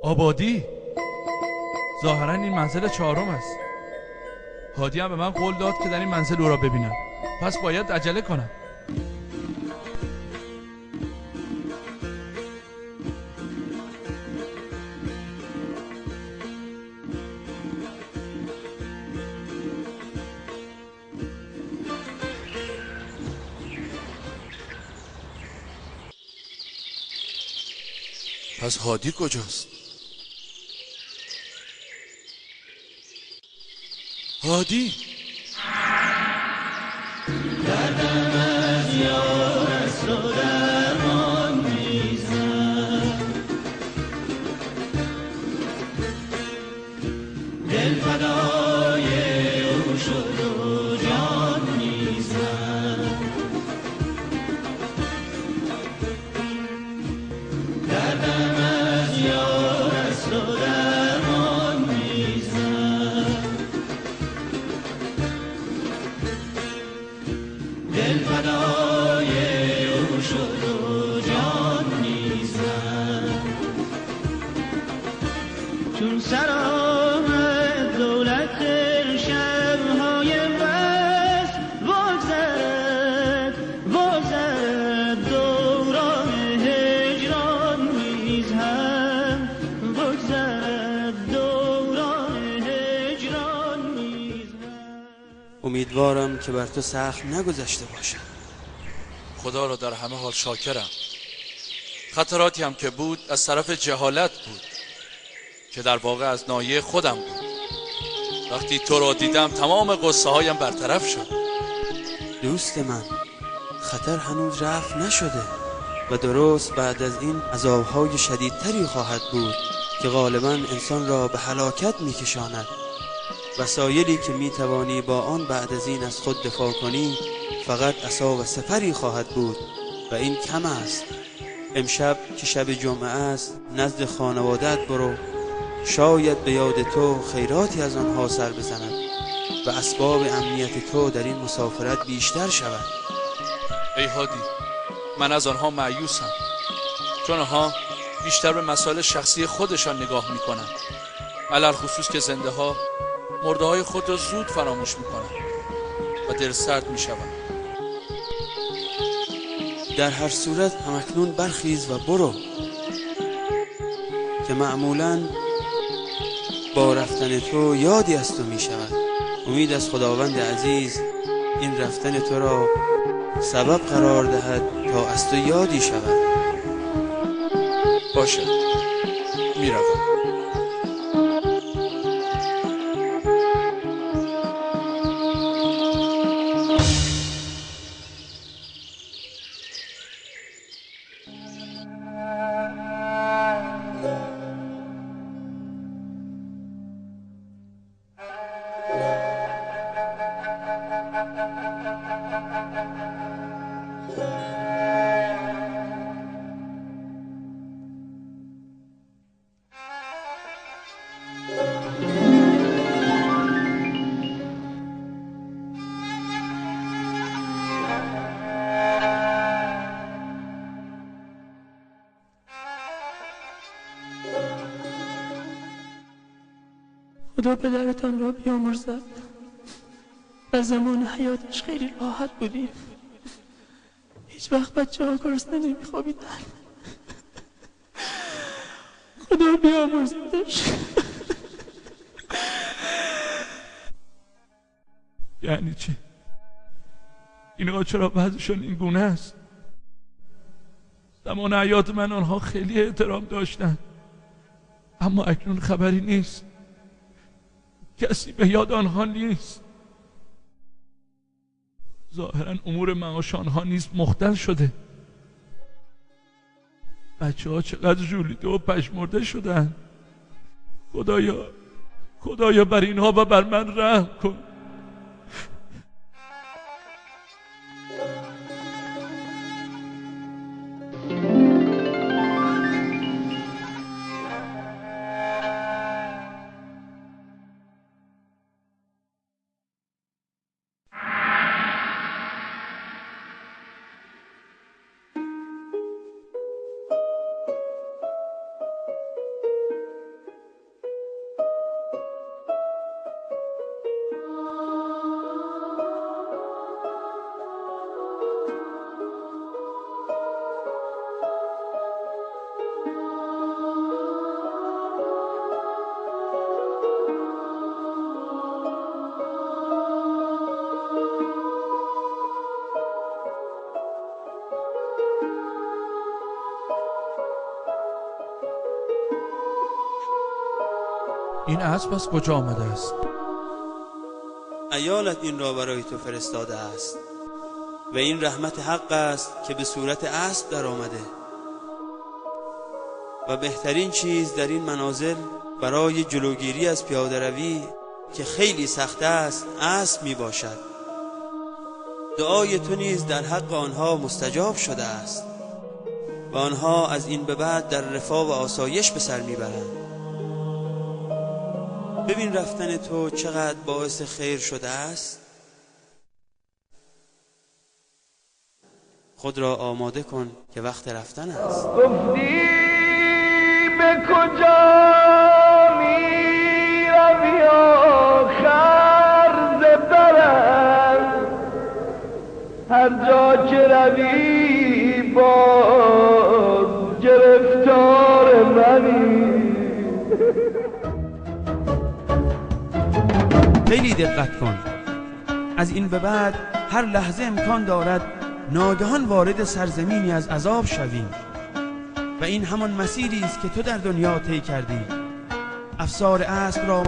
آبادی ظاهرا این منزل 4 است. هادی هم به من قول داد که در این منزل او را ببینم، پس باید عجله کنم. پس هادی کجاست؟ هادی دردم از یار است و درمان میزن، دل فدای او شد و جان میزن. دردم از یار است و درمان میزن، دل فدای او شد و جان میزن. چون سرآمد دولت شب‌های بس بگذرد دوران هجران میزن، بگذرد دوران هجران میزن. امیدوارم که بر تو سخت نگذشته باشم. خدا را در همه حال شاکرم. خطراتی هم که بود از طرف جهالت بود که در واقع از ناحیه خودم بود. وقتی تو را دیدم تمام قصه هایم برطرف شد. دوست من، خطر هنوز رفع نشده و درست بعد از این عذابهای شدیدتری خواهد بود که غالبا انسان را به هلاکت میکشاند. وسایلی که میتوانی با آن بعد از این از خود دفاع کنی فقط عصا و سپری خواهد بود و این کم است. امشب که شب جمعه است نزد خانوادت برو، شاید به یاد تو خیراتی از آنها سر بزند و اسباب امنیت تو در این مسافرت بیشتر شود. ای هادی، من از آنها مایوسم، چون آنها بیشتر به مسائل شخصی خودشان نگاه میکنند، علل خصوص که زنده ها مرده های خود را زود فراموش میکنند و دل سرد میشوند. در هر صورت همکنون برخیز و برو که معمولاً با رفتن تو یادی از تو می شود. امید از خداوند عزیز این رفتن تو را سبب قرار دهد تا از تو یادی شود. باشه، میروم. خدا پدرتان را بیامرزد. در زمان حیاتش خیلی راحت بودیم، هیچ وقت بچه ها گرسنه نمیخوابیدن. خدا بیامرزدش. یعنی چی؟ اینها چرا وضعشون این گونه است؟ زمان حیات من آنها خیلی احترام داشتن، اما اکنون خبری نیست، کسی به یاد آنها نیست. ظاهرا امور معاش آنها نیز مختل شده. بچه ها چقدر ژولیده و پشمرده شدن. خدایا بر اینها و بر من رحم کن. این اسب از کجا آمده است؟ عیالت این را برای تو فرستاده است و این رحمت حق است که به صورت اسب در آمده و بهترین چیز در این منازل برای جلوگیری از پیاده روی که خیلی سخت است اسب می باشد. دعای تو نیز در حق آنها مستجاب شده است و آنها از این به بعد در رفاه و آسایش به سر می برند. ببین رفتن تو چقدر باعث خیر شده است. خود را آماده کن که وقت رفتن است. گفتی به کجا می روی آخر ز برم، هر جا که روی باز گرفتار منی. خیلی دقت کن. از این به بعد هر لحظه امکان دارد ناگهان وارد سرزمینی از عذاب شوی و این همان مسیری است که تو در دنیا طی کردی. افسار اسب را